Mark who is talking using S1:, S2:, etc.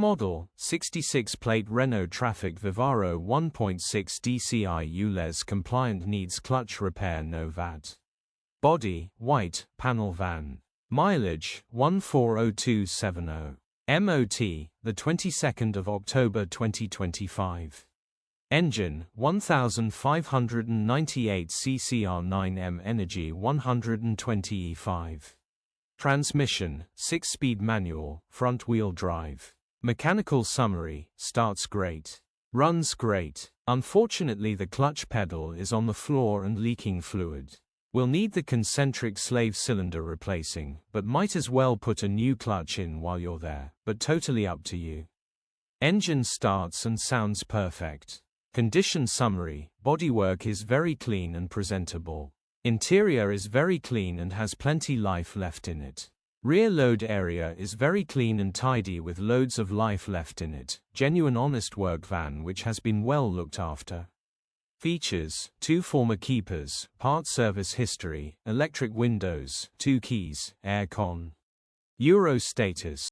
S1: Model, 66 Plate Renault Trafic Vivaro 1.6 Dci Ulez compliant, needs clutch repair, no VAT. Body, white, panel van. Mileage, 140270. MOT, the 22nd of October 2025. Engine, 1598 cc R9M ENERGY 120E5. Transmission, 6-speed manual, front-wheel drive. Mechanical summary, starts great. Runs great. Unfortunately, the clutch pedal is on the floor and leaking fluid. Will need the concentric slave cylinder replacing, but might as well put a new clutch in while you're there, but totally up to you. Engine starts and sounds perfect. Condition summary, bodywork is very clean and presentable. Interior is very clean and has plenty life left in it. Rear load area is very clean and tidy with loads of life left in it. Genuine honest work van which has been well looked after. Features, 2 former keepers, part service history, electric windows, 2 keys, air con. Euro status.